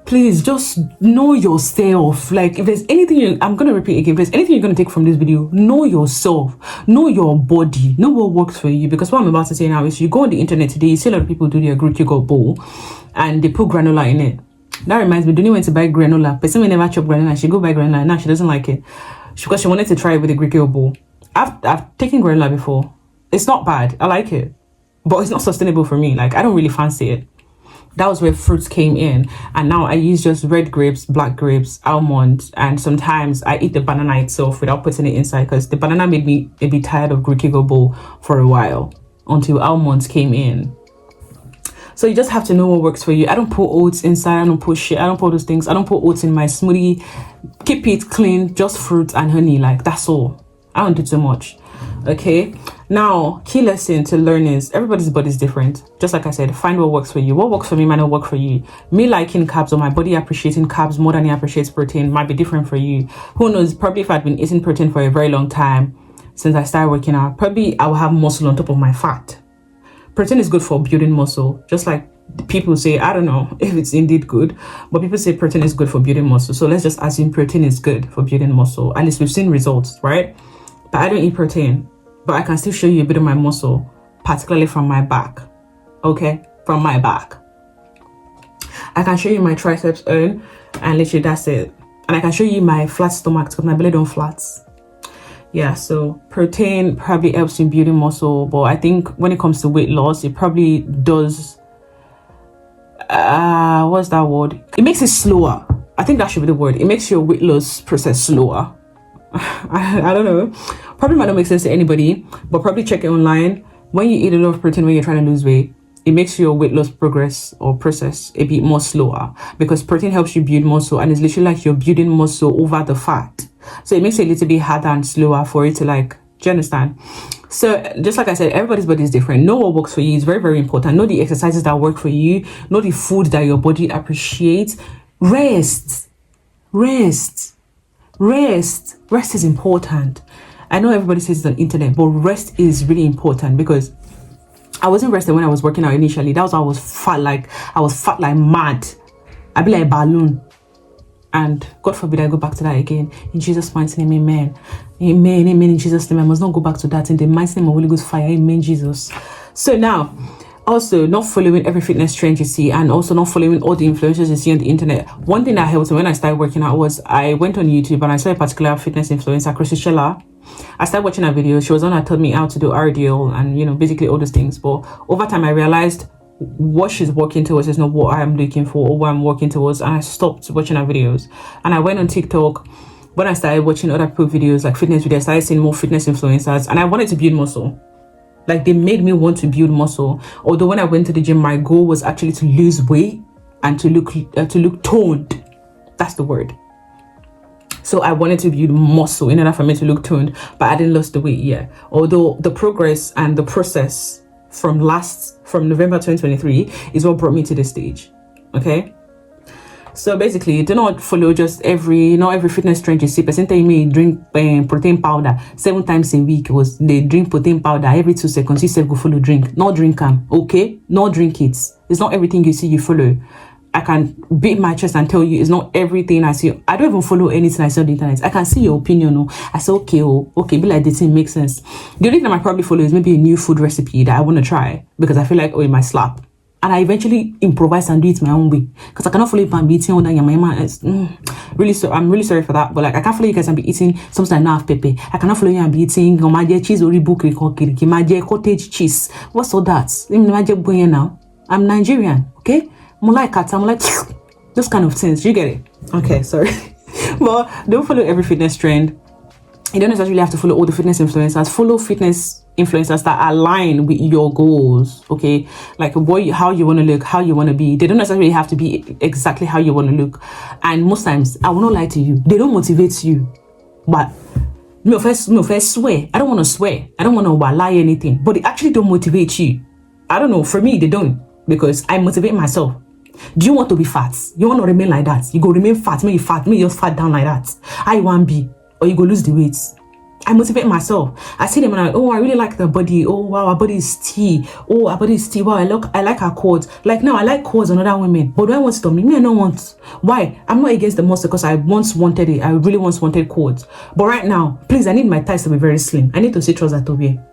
please just know yourself. Like if there's anything I'm gonna repeat again, if there's anything you're gonna take from this video, know yourself, know your body, know what works for you. Because what I'm about to say now is, you go on the internet today, you see a lot of people do their Greek yogurt bowl and they put granola in it. That reminds me, Duni went to buy granola. Person may never chop granola. She go buy granola. Now she doesn't like it because she wanted to try it with the Greek yogurt bowl. I've taken granola before. It's not bad. I like it, but it's not sustainable for me. Like I don't really fancy it. That was where fruits came in. And now I use just red grapes, black grapes, almonds, and sometimes I eat the banana itself without putting it inside, because the banana made me a bit tired of Greek yogurt bowl for a while until almonds came in. So you just have to know what works for you. I don't put oats inside. I don't put shit. I don't put those things. I don't put oats in my smoothie. Keep it clean, just fruit and honey. Like that's all. I don't do too much. Okay. Now, key lesson to learn is everybody's body is different. Just like I said, find what works for you. What works for me might not work for you. Me liking carbs or my body appreciating carbs more than it appreciates protein might be different for you. Who knows? Probably if I'd been eating protein for a very long time since I started working out, probably I will have muscle on top of my fat. Protein is good for building muscle. Just like people say, I don't know if it's indeed good, but people say protein is good for building muscle. So let's just assume protein is good for building muscle. At least we've seen results, right? But I don't eat protein. But I can still show you a bit of my muscle, particularly from my back. Okay? From my back. I can show you my triceps earn, and literally that's it. And I can show you my flat stomach because my belly don't flats. Yeah, so protein probably helps in building muscle, but I think when it comes to weight loss, it probably does, what's that word? It makes it slower. I think that should be the word. It makes your weight loss process slower. I don't know. Probably might not make sense to anybody, but probably check it online. When you eat a lot of protein when you're trying to lose weight, it makes your weight loss progress or process a bit more slower, because protein helps you build muscle, and it's literally like you're building muscle over the fat. So it makes it a little bit harder and slower for it to like, do you understand? So just like I said, everybody's body is different. Know what works for you is very, very important. Know the exercises that work for you. Know the food that your body appreciates. Rest is important. I know everybody says it's on the internet, but rest is really important, because I wasn't resting when I was working out initially. That was why I was fat like mad. I'd be like a balloon. And God forbid I go back to that again. In Jesus' mighty name, amen. Amen, amen. In Jesus' name, I must not go back to that. In the mighty name of Holy Ghost fire, amen, Jesus. So now, also not following every fitness trend you see, and also not following all the influencers you see on the internet. One thing that helped me when I started working out was I went on YouTube and I saw a particular fitness influencer, Chrisella. I started watching her videos. She was on that told me how to do RDL and, you know, basically all those things. But over time, I realized what she's working towards is not what I'm looking for or what I'm working towards, and I stopped watching her videos. And I went on TikTok. When I started watching other people videos, like fitness videos, I started seeing more fitness influencers, and I wanted to build muscle. Like they made me want to build muscle. Although when I went to the gym, my goal was actually to lose weight and to look toned. That's the word. So I wanted to build muscle in order for me to look toned, but I didn't lose the weight yet. Although the progress and the process from November 2023 is what brought me to this stage. Okay. So basically, do not follow just not every fitness trend you see. Person tell me drink protein powder 7 times a week. Was they drink protein powder every 2 seconds? You say go follow drink. Not drink them, okay? Not drink it. It's not everything you see you follow. I can beat my chest and tell you it's not everything I see. I don't even follow anything I see on the internet. I can see your opinion. No, I say okay, be like this thing makes sense. The only thing I probably follow is maybe a new food recipe that I want to try because I feel like it might slap. And I eventually improvise and do it my own way. Because I cannot follow you and be eating all that really so I'm really sorry for that. But like I can't follow you guys and be eating something I don't have pepper. I cannot follow you and be eating cheese or cottage cheese. What's all that? Now. I'm Nigerian, okay? I'm like those kind of things. You get it? Okay, sorry. But don't follow every fitness trend. You don't necessarily have to follow all the fitness influencers. Follow fitness influencers that align with your goals, okay? Like how you want to look, how you want to be. They don't necessarily have to be exactly how you want to look. And most times, I will not lie to you, they don't motivate you. But me first swear. I don't want to swear. I don't want to lie anything. But they actually don't motivate you. I don't know. For me, they don't. Because I motivate myself. Do you want to be fat? You want to remain like that? You go remain fat. Maybe you just fat down like that. How you want to be? Or you go lose the weight. I motivate myself. I see them and I'm like, oh, I really like the body. Oh, wow, our body is tea. Oh, our body is tea. Wow, I like our quads. Like now, I like quads on other women. But do I want it on me? Me, I don't want. Why? I'm not against the muscle because I once wanted it. I really once wanted quads. But right now, please, I need my thighs to be very slim. I need to see trousers to wear.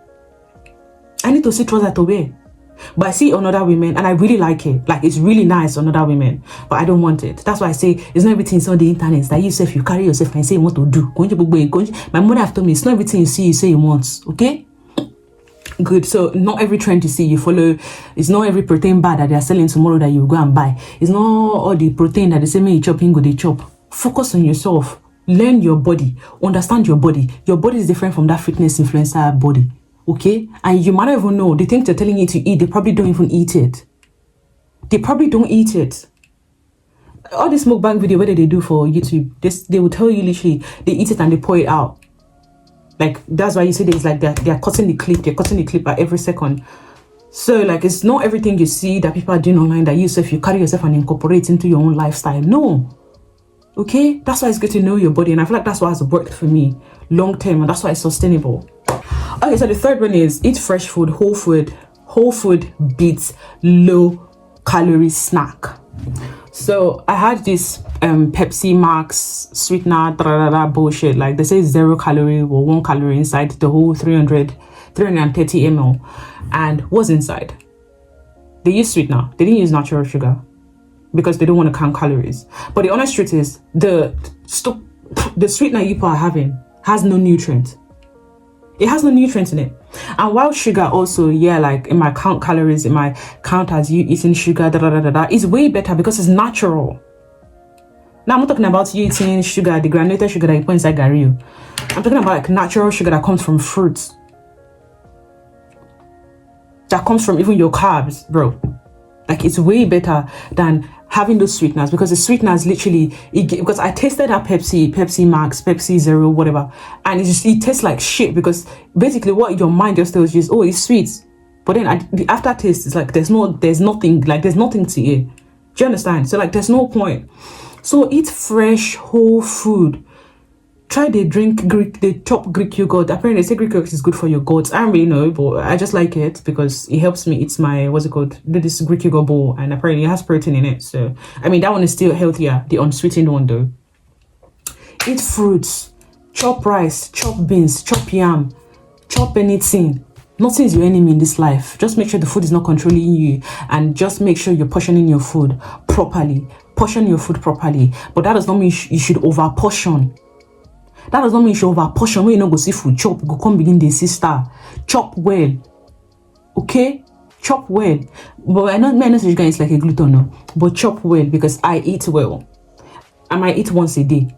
But I see on other women and I really like it. Like it's really nice on other women, but I don't want it. That's why I say it's not everything on the internet that you carry yourself and say you want to do. My mother have told me it's not everything you see you say you want. Okay? Good. So not every trend you see you follow. It's not every protein bar that they are selling tomorrow that you go and buy. It's not all the protein that they say me you chop, you go they chop. Focus on yourself. Learn your body. Understand your body. Your body is different from that fitness influencer body. Okay, and you might not even know the things they're telling you to eat, they probably don't even eat it. All this mukbang video, what they do for YouTube, they will tell you literally they eat it and they pour it out. Like that's why you see this, like they're cutting the clip at every second. So like it's not everything you see that people are doing online that you carry yourself and incorporate into your own lifestyle. No. Okay, that's why it's good to know your body, and I feel like that's why it's worked for me long term, and that's why it's sustainable. Okay, so the third one is eat fresh food, whole food. Whole food beats low calorie snack. So I had this Pepsi Max sweetener bullshit. Like they say 0 calorie or 1 calorie inside the whole 330 ml. And what's inside? They use sweetener. They didn't use natural sugar because they don't want to count calories. But the honest truth is the sweetener you people are having has no nutrient. It has no nutrients in it. And while sugar also, like it might count calories, it might count as you eating sugar, it's way better because it's natural. Now I'm not talking about you eating sugar, the granulated sugar that you put inside Gary. I'm talking about like natural sugar that comes from fruits. That comes from even your carbs, bro. Like it's way better than having those sweeteners, because the sweeteners literally because I tasted that Pepsi Max, Pepsi Zero, whatever, and it tastes like shit, because basically what your mind just tells you is, oh, it's sweet, but then the aftertaste is like there's nothing to it. Do you understand? So like there's no point. So eat fresh whole food. Try they chop Greek yogurt. Apparently they say Greek yogurt is good for your guts. I don't really know, but I just like it because it helps me. It's my, this Greek yogurt bowl, and apparently it has protein in it. So, I mean, that one is still healthier, the unsweetened one though. Eat fruits, chop rice, chop beans, chop yam, chop anything. Nothing is your enemy in this life. Just make sure the food is not controlling you, and just make sure you're portioning your food properly. Portion your food properly. But that does not mean you should over portion. That does not mean you should over portion when you don't go see food chop. Go come begin the sister. Chop well. Okay? Chop well. But I know you guys like a gluten, no? But chop well, because I eat well. I might eat once a day.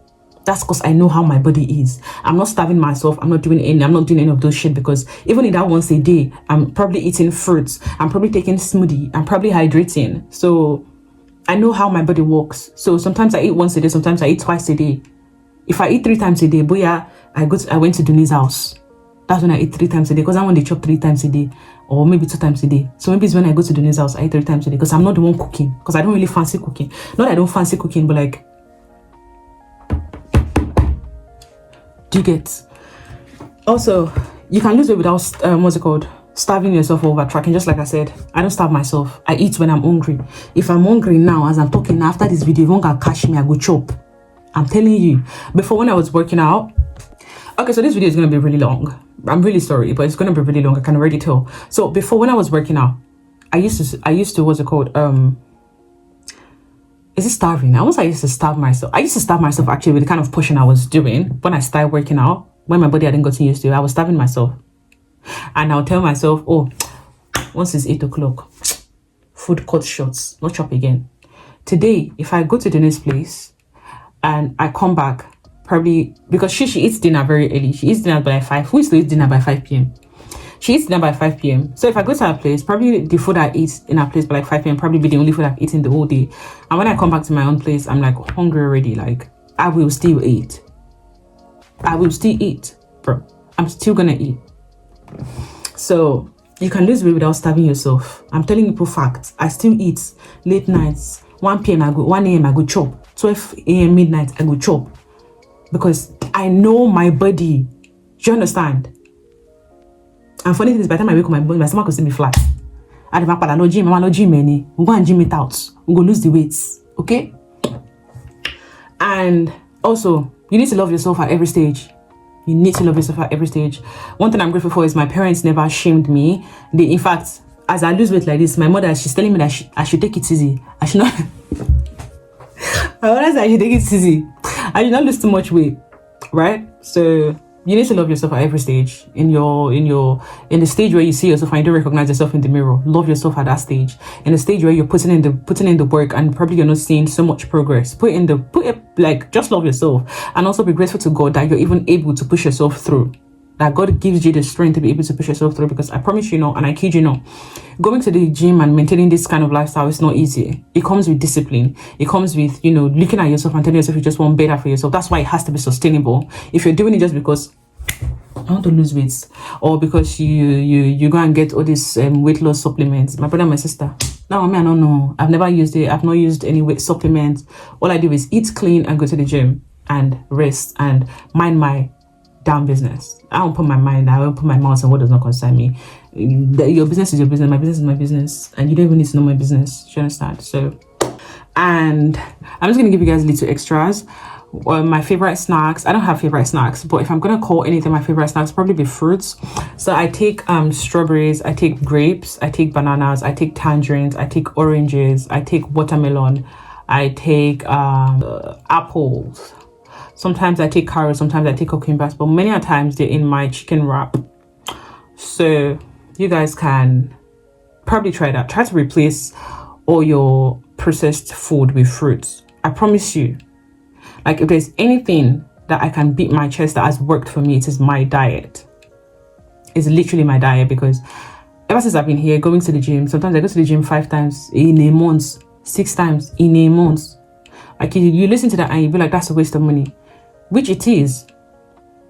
That's because I know how my body is. I'm not starving myself. I'm not doing any of those shit, because even in that once a day, I'm probably eating fruits. I'm probably taking smoothie. I'm probably hydrating. So I know how my body works. So sometimes I eat once a day. Sometimes I eat twice a day. If I eat 3 times a day, but yeah, I went to Duni's house. That's when I eat 3 times a day, because I want to chop 3 times a day, or maybe 2 times a day. So maybe it's when I go to Duni's house, I eat 3 times a day, because I'm not the one cooking, because I don't really fancy cooking. Not that I don't fancy cooking, but like, do you get? Also, you can lose weight without starving yourself or over tracking. Just like I said, I don't starve myself. I eat when I'm hungry. If I'm hungry now, as I'm talking after this video, if you won't catch me, I go chop. I'm telling you. Before, when I was working out, okay, so this video is going to be really long. I'm really sorry, but it's going to be really long. I can already tell. So before, when I was working out, I used to what's it called? Is it starving? I used to starve myself. I used to starve myself actually with the kind of pushing I was doing when I started working out. When my body hadn't gotten used to it, I was starving myself. And I'll tell myself, oh, once it's 8 o'clock, food cut short, not chop again. Today, if I go to Dennis place and I come back, probably because she eats dinner very early. She eats dinner by 5. Who used to eat dinner by 5 p.m.? She eats dinner by 5 p.m. So if I go to her place, probably the food I eat in her place by like 5 p.m. probably be the only food I've eaten the whole day. And when I come back to my own place, I'm like hungry already. Like, I will still eat. I will still eat, bro. I'm still gonna eat. So you can lose weight without starving yourself. I'm telling you for fact. I still eat late nights. 1 p.m. I go, 1 a.m. I go chop. 12 a.m. midnight I go chop. Because I know my body. Do you understand? And funny thing is, by the time I wake up, my stomach will still be flat. I don't no gym, no gym any. We go and gym it out. We go lose the weights. Okay? And also, you need to love yourself at every stage. You need to love yourself at every stage. One thing I'm grateful for is my parents never shamed me. In fact, as I lose weight like this, my mother, she's telling me that I should take it easy. I should not. My mother said I should take it easy. I should not lose too much weight, right? So you need to love yourself at every stage. In the stage where you see yourself and you don't recognize yourself in the mirror, love yourself at that stage. In the stage where you're putting in the work and probably you're not seeing so much progress, just love yourself, and also be grateful to God that you're even able to push yourself through. That God gives you the strength to be able to push yourself through, because I promise you and I kid you not, going to the gym and maintaining this kind of lifestyle is not easy. It comes with discipline. It comes with, looking at yourself and telling yourself you just want better for yourself. That's why it has to be sustainable. If you're doing it just because I want to lose weight, or because you go and get all these weight loss supplements, my brother and my sister, no, I don't know. I've never used it. I've not used any weight supplements. All I do is eat clean and go to the gym and rest and mind my damn business. I don't put my mouth on what does not concern me. Your business is your business. My business is my business, and you don't even need to know my business. Do you understand? So, and I'm just gonna give you guys little extras. My favorite snacks. I don't have favorite snacks, but if I'm gonna call anything my favorite snacks, probably be fruits. So I take strawberries, I take grapes, I take bananas, I take tangerines, I take oranges, I take watermelon, I take apples. Sometimes I take carrots, sometimes I take cucumbers, but many a times they're in my chicken wrap. So you guys can probably try that. Try to replace all your processed food with fruits. I promise you, like, if there's anything that I can beat my chest that has worked for me, it is my diet. It's literally my diet, because ever since I've been here going to the gym, sometimes I go to the gym 5 times in a month, 6 times in a month. Like, you listen to that and you be like, that's a waste of money. Which it is.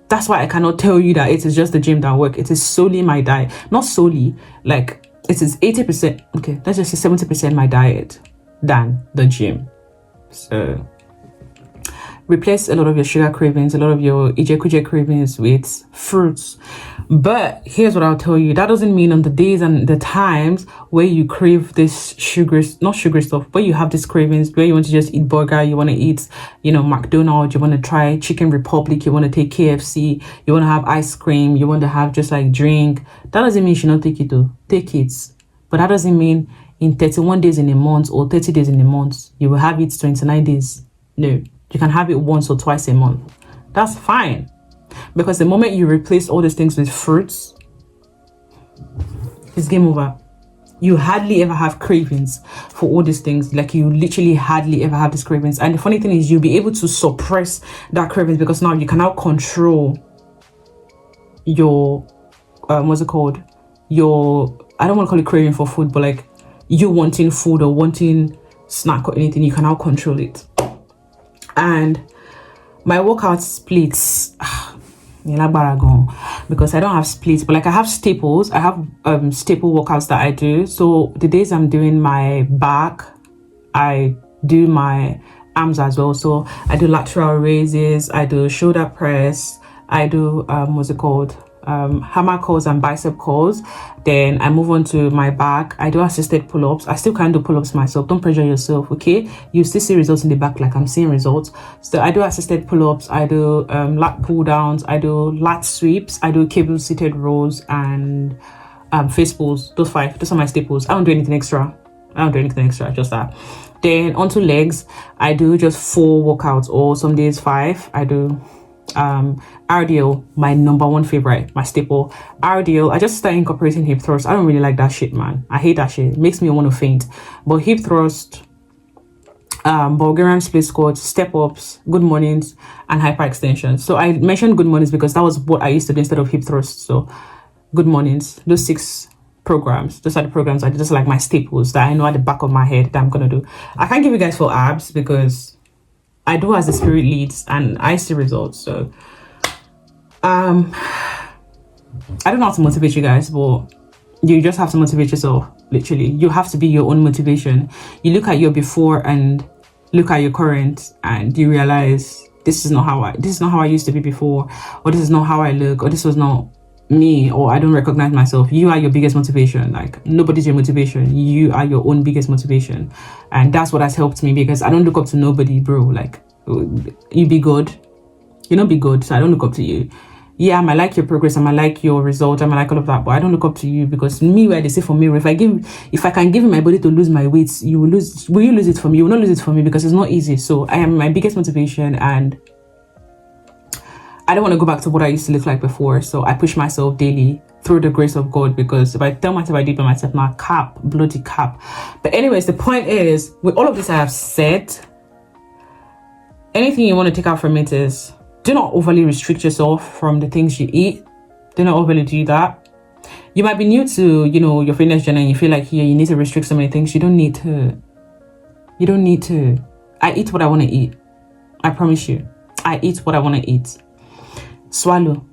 That's why I cannot tell you that it is just the gym that work. It is solely my diet. Not solely, like, it is 80%, okay, let's just say 70% my diet than the gym. So replace a lot of your sugar cravings, a lot of your ije cravings with fruits. But here's what I'll tell you. That doesn't mean on the days and the times where you crave this not sugar stuff, where you have these cravings, where you want to just eat burger, you want to eat, McDonald's, you want to try Chicken Republic, you want to take KFC, you want to have ice cream, you want to have just like drink. That doesn't mean you should not take it though. Take it. But that doesn't mean in 31 days in a month or 30 days in a month, you will have it 29 days. No. You can have it once or twice a month. That's fine. Because the moment you replace all these things with fruits, it's game over. You hardly ever have cravings for all these things. Like, you literally hardly ever have these cravings. And the funny thing is, you'll be able to suppress that cravings, because now you can now control your, what's it called? Your, I don't want to call it craving for food, but like you wanting food or wanting snack or anything, you can now control it. And My workout splits. Because I don't have splits, but like I have staples. I have staple workouts that I do. So the days I'm doing my back, I do my arms as well. So I do lateral raises, I do shoulder press, I do what's it called, hammer curls and bicep curls. Then I move on to my back. I do assisted pull-ups. I still can't do pull-ups myself. Don't pressure yourself, okay? You still see results in the back like I'm seeing results. So I do assisted pull-ups, I do lat pull downs, I do lat sweeps, I do cable seated rows, and face pulls. Those 5, those are my staples. I don't do anything extra. Just that. Then onto legs, I do just 4 workouts, or some days 5. I do RDL, my number one favorite, my staple. RDL, I just started incorporating hip thrust. I don't really like that shit, man. I hate that shit. It makes me want to faint. But hip thrust, Bulgarian split squats, step ups, good mornings, and hyperextension. So I mentioned good mornings because that was what I used to do instead of hip thrust. So good mornings, those 6 programs, those are the programs I just like my staples that I know at the back of my head that I'm gonna do. I can't give you guys full abs because I do as the spirit leads and I see results. So I don't know how to motivate you guys, but you just have to motivate yourself. Literally, you have to be your own motivation. You look at your before and look at your current, and you realize this is not how I used to be before, or this is not how I look, or this was not me, or I don't recognize myself. You are your biggest motivation. Like, nobody's your motivation. You are your own biggest motivation. And that's what has helped me, because I don't look up to nobody, bro. Like, you be good, you know, be good, so I don't look up to you. Yeah, I might like your progress, I might like your result, I might like all of that, but I don't look up to you, because me, where they say for me, if I can give my body to lose my weight, you will lose. Will you lose it for me? You will not lose it for me, because it's not easy. So I am my biggest motivation, and I don't want to go back to what I used to look like before. So I push myself daily through the grace of God, because if I tell myself I do it by myself, now bloody cap. But anyways, the point is, with all of this I have said, anything you want to take out from it is, do not overly restrict yourself from the things you eat. Do not overly do that. You might be new to, your fitness journey, and you feel like, you need to restrict so many things. You don't need to. I eat what I want to eat. I promise you. I eat what I want to eat. Swallow,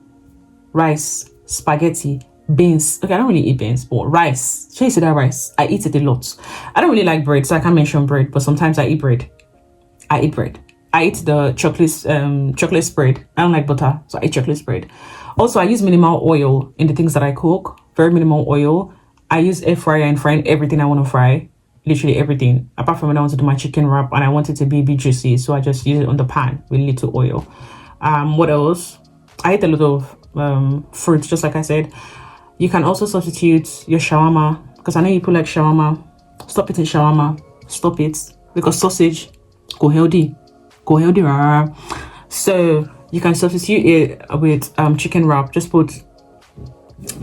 rice, spaghetti, beans. Okay, I don't really eat beans, but rice. Should you say that rice? I eat it a lot. I don't really like bread, so I can't mention bread, but sometimes I eat bread. I eat the chocolate spread. I don't like butter, so I eat chocolate spread. Also, I use minimal oil in the things that I cook. Very minimal oil. I use air fryer and frying everything I want to fry. Literally everything. Apart from when I want to do my chicken wrap and I want it to be a bit juicy, so I just use it on the pan with little oil. What else? I eat a lot of fruits, just like I said. You can also substitute your shawarma, because I know people like shawarma. Stop eating shawarma. Stop it, because sausage go healthy. Rara. So you can substitute it with chicken wrap. Just put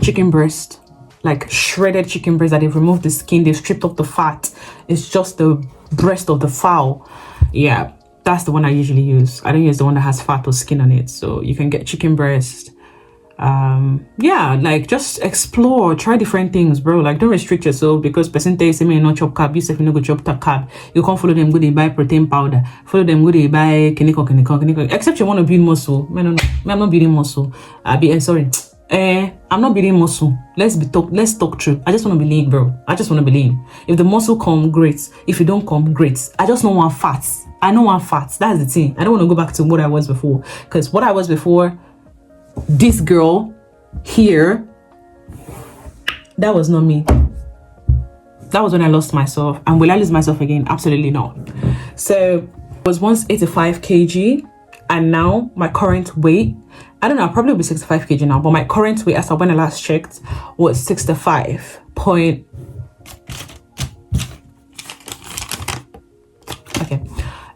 chicken breast, like shredded chicken breast that they've removed the skin, they've stripped off the fat. It's just the breast of the fowl. Yeah, that's the one I usually use. I don't use the one that has fat or skin on it. So you can get chicken breast. Like, just explore, try different things, bro. Like, don't restrict yourself because percentage say may not chop carb. You say if you no go chop carb, you can't follow them. Go they buy protein powder. Follow them. Go they buy kiniko. Except you want to build muscle. I'm not building muscle. I'm not building muscle. Let's talk true. I just want to be lean, bro. I just want to be lean. If the muscle come, great. If you don't come, great. I just don't want fat. I don't want fat. That's the thing. I don't want to go back to what I was before, because what I was before, this girl here, that was not me. That was when I lost myself. And will I lose myself again? Absolutely not. So I was once 85 kg, and now my current weight, I don't know, I'll probably be 65 kg now, but my current weight as of when I last checked was 65 point. Okay.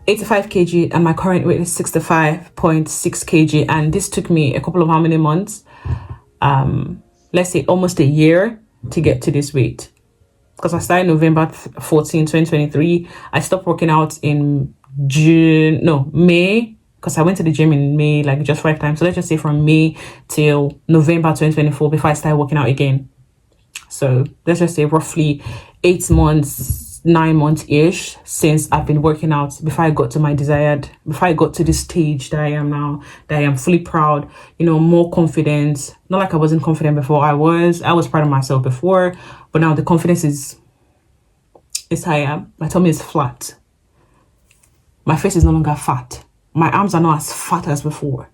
85 kg, and my current weight is 65.6 kg, and this took me a couple of how many months? Let's say almost a year to get to this weight, because I started November 14, 2023. I stopped working out in May, because I went to the gym in May, like just 5 times. So let's just say from May till November 2024 before I started working out again. So let's just say roughly 8 months 9 months ish since I've been working out before I got to before I got to this stage that I am now, that I am fully proud, more confidence. Not like I wasn't confident before. I was proud of myself before, but now the confidence is higher. My tummy is flat. My face is no longer fat. My arms are not as fat as before.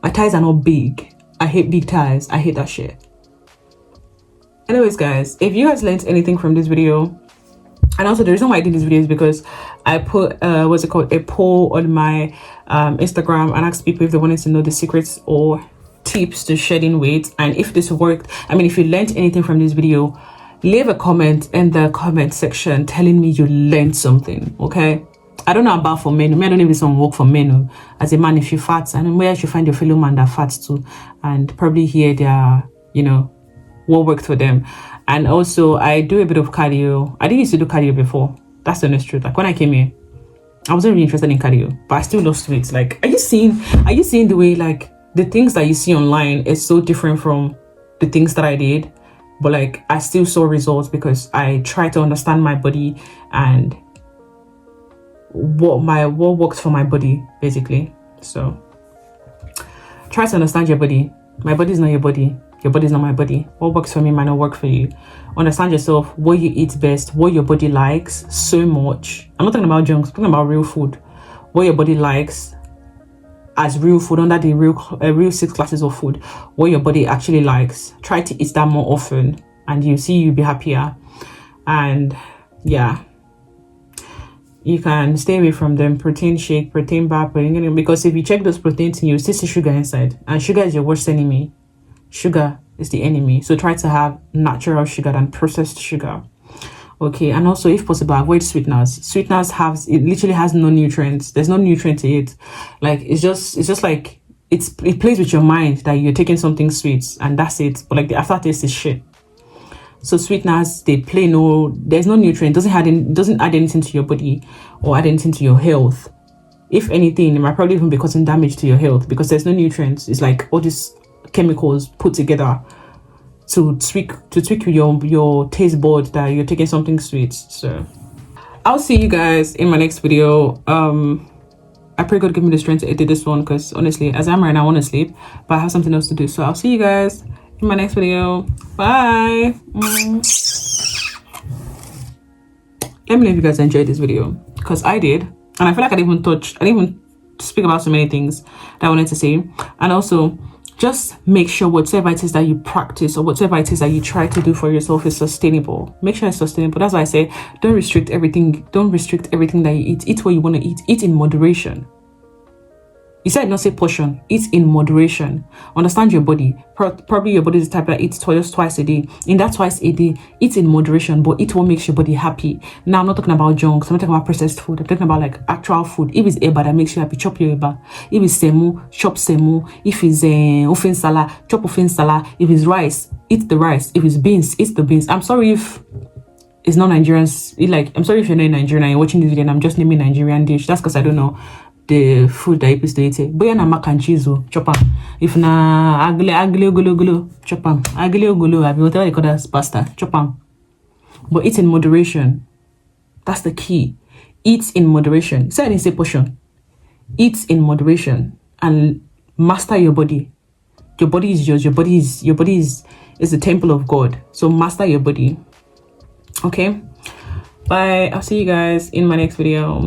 My thighs are not big. I hate big thighs. I hate that shit. Anyways, guys, if you guys learned anything from this video, and also the reason why I did this video is because I put a poll on my Instagram and asked people if they wanted to know the secrets or tips to shedding weight, and if this worked. If you learned anything from this video, leave a comment in the comment section telling me you learned something. Okay, I don't know about for men. I don't know if it's some work for men. As a man, if you fat, and where you should find your fellow man that fat too, and probably hear their what worked for them. And also, I do a bit of cardio. I didn't used to do cardio before. That's the honest truth. Like when I came here, I wasn't really interested in cardio, but I still lost weight. Like, are you seeing the way, like, the things that you see online is so different from the things that I did, but like I still saw results because I tried to understand my body and what works for my body, basically. So try to understand your body. My body is not your body. Your body is not my body. What works for me might not work for you. Understand yourself, what you eat best, what your body likes so much. I'm not talking about junk, I'm talking about real food. What your body likes as real food under the real 6 classes of food. What your body actually likes. Try to eat that more often and you see you'll be happier. And yeah, you can stay away from them. Protein shake, protein bar, because if you check those proteins, you still see sugar inside, and sugar is your worst enemy. Sugar is the enemy. So try to have natural sugar than processed sugar. Okay, and also if possible, avoid sweeteners. Sweeteners literally has no nutrients. There's no nutrient to it. Like it's just like it plays with your mind that you're taking something sweet and that's it. But like the aftertaste is shit. So sweeteners, there's no nutrient. Doesn't add anything to your body or add anything to your health. If anything, it might probably even be causing damage to your health because there's no nutrients. It's like all these chemicals put together to tweak your taste bud that you're taking something sweet. So I'll see you guys in my next video. I pray God give me the strength to edit this one because honestly, as I'm right now, I want to sleep, but I have something else to do. So I'll see you guys in my next video. Bye. Let me know if you guys enjoyed this video because I did, and I feel like I didn't even speak about so many things that I wanted to say. And also, just make sure whatever it is that you practice or whatever it is that you try to do for yourself is sustainable. Make sure it's sustainable. That's why I say don't restrict everything. Don't restrict everything that you eat. Eat what you want to eat. Eat in moderation. You said not say portion. Eat in moderation. Understand your body. Probably your body is the type that eats twice a day. In that twice a day, eat in moderation, but eat what makes your body happy. Now, I'm not talking about junk. I'm not talking about processed food. I'm talking about like actual food. If it's eba that makes you happy, chop your eba. If it's semu, chop semu. If it's oyinkansolaa, chop oyinkansolaa. If it's rice, eat the rice. If it's beans, eat the beans. I'm sorry if it's not Nigerians. I'm sorry if you're not in Nigeria and you're watching this video and I'm just naming Nigerian dish. That's because I don't know the food that you used to eat. Boy na mac and cheese, chop am. If na aglio golo, chop am. Aglio golo, whatever they call that pasta, chop am. But eat in moderation. That's the key. Eat in moderation. Say I didn't say portion. Eat in moderation and master your body. Your body is yours. Your body is the temple of God. So master your body. Okay. Bye. I'll see you guys in my next video.